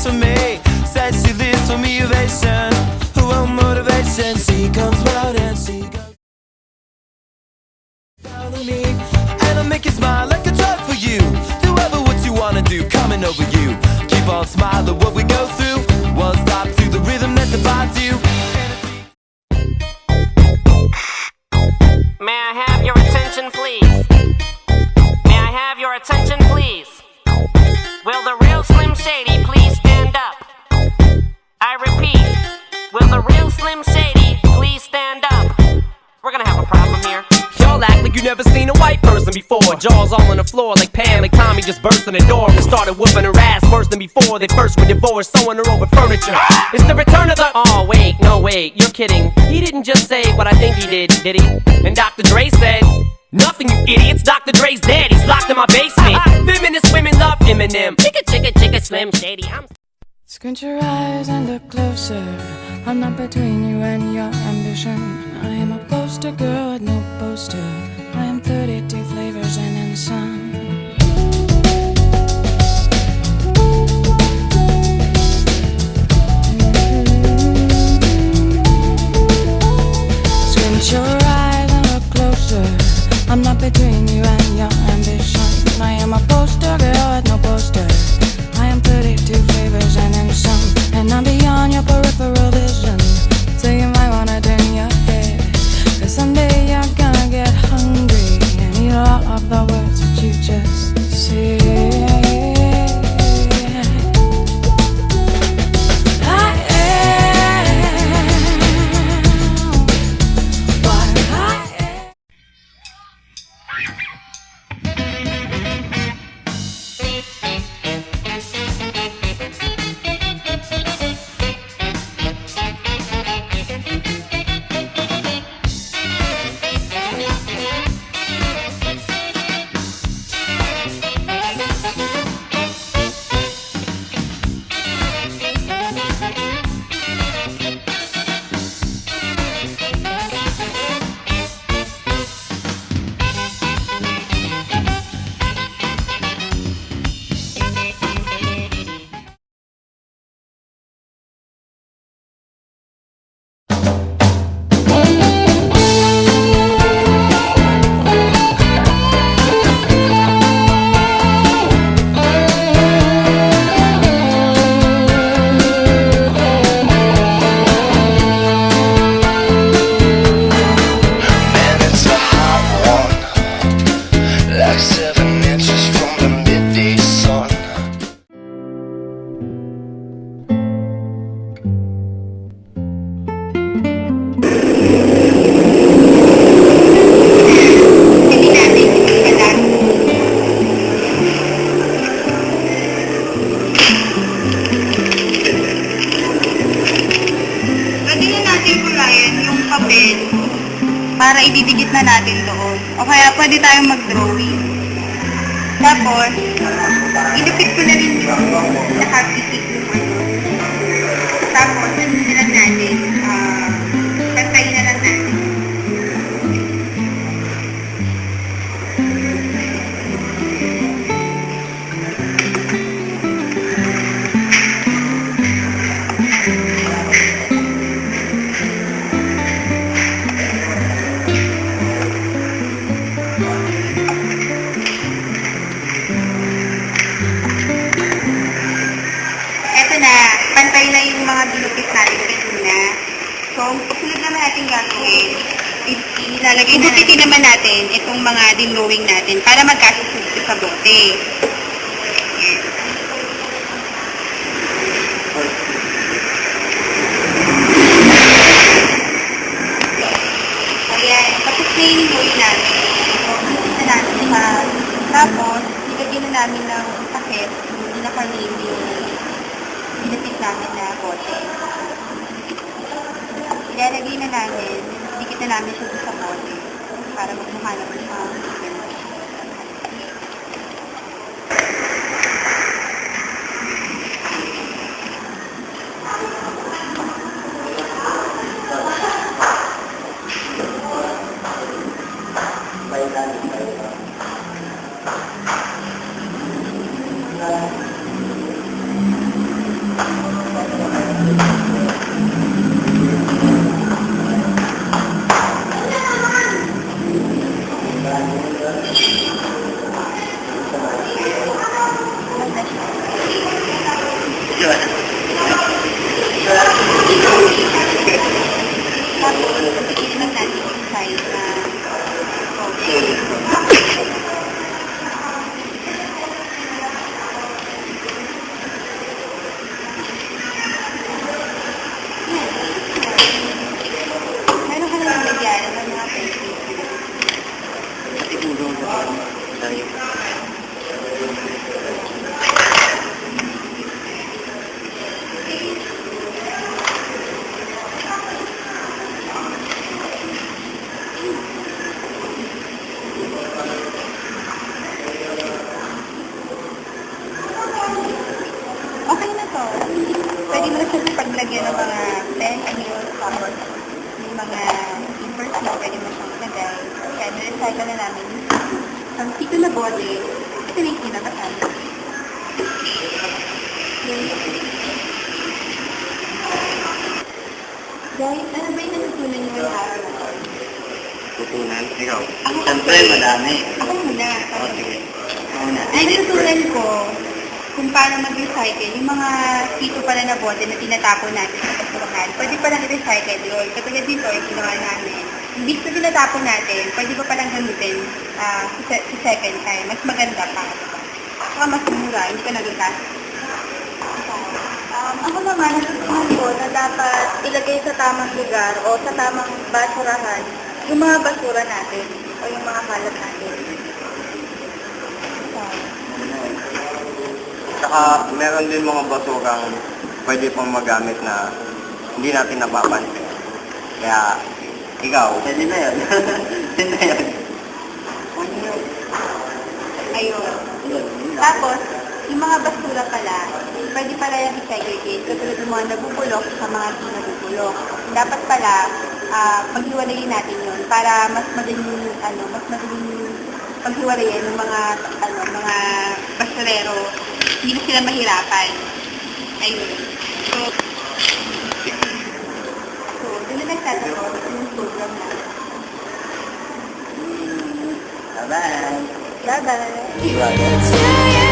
lives for me. Said she lives for motivation. Oh, motivation. She comes round and she goes down on me, and I'll make you smile like a drug for you. Do ever what you wanna do, coming over you. Keep on smiling what we go through. One stop to the rhythm that divides you. May I have your attention, please? May I have your attention, please? Will the real Slim Shady please stand up? I repeat, will the real Slim Shady please stand up? We're gonna have a problem here. Y'all act like you never seen a white person before. Jaws all on the floor like Pam, like Tommy just burst in the door and started whooping her ass worse than before. They first were divorced, sewing her over furniture. It's the return of the... Oh, wait, no, wait, you're kidding. He didn't just say what I think he did he? And Dr. Dre said... Nothing, you idiots. Dr. Dre's dead. He's locked in my basement. Feminist women love Eminem. Chicka, chicka, chicka, Slim Shady. Squint your eyes and look closer. I'm not between you and your ambition. I am a poster girl with no poster. I am 32 flavors and in some. Squint your eyes and look closer. I'm not between you and your ambition. I am a poster girl with no poster. I am 32 flavors and then some. And I'm beyond your peripheral vision. So you might wanna turn your head. Cause someday you're gonna get hungry and eat all of the words that you just said. I am what I am. Para ididikit na natin doon. O kaya pwede tayong mag-drawing. Tapos, idikit ko na rin yung nakapikit yung ano. Tapos, sunod natin. Tantayin na lang natin. Pantay na yung mga dinukit natin kanina. So, sunod naman natin gagawin. Ibukitin naman natin itong mga dinrowing natin para magkasusubto sa bote. Ayan. Tapos na yung dinrowing natin. So, ibukitin natin sa... Tapos, ilagyan na namin ng pakit. Hindi na kami yung dinukit namin na bote. Ilalagay na namin, dikit na namin siya sa bote para magmukha naman siya. Tignan natin yung size na okay. Meron ka na nagyari ng mga pancake. Okay na to. Pwede mo na siya paglagyan ng mga pencil, tapos yung mga papers na pwede mo siyang lagay. Kaya na-recycle na namin. Ang sito na bote, ito na yung kinakasan. Guys, ano ba yung natutunan niyo yung araw na to? Tutunan? Ikaw? Ako Siyempre, madami. Ako muna. O, sige. Ako na. Ay, natutunan ko kung paano mag-recycle. Yung mga sito pala na bote na tinatapon natin sa basurahan, pwede palang i-recycle yun. Katulad dito, yung ginawa namin. Imbis na tinatapon natin, pwede pa palang gamitin sa second time. Mas maganda pa. Saka mas mura, yung ka nagagastos. Ako naman, natutunan ko na dapat ilagay sa tamang lugar o sa tamang basurahan yung mga basura natin o yung mga kalat natin. Saka, meron din mga basurang pwede pang magamit na hindi natin napapansin. Kaya, ikaw. Pwede na yun. Pwede na yun. Ayun. Tapos, yung mga basura pala, pwede pala yung i-segregate katulad ng mga nabubulok sa mga di nabubulok. Dapat pala, paghiwalayin natin yun para mas madaling paghiwalayin ng mga basurero. Hindi na sila mahirapan. Ayun. So, doon na nagtatapos yung program natin. Bye-bye. Bye-bye. Bye-bye.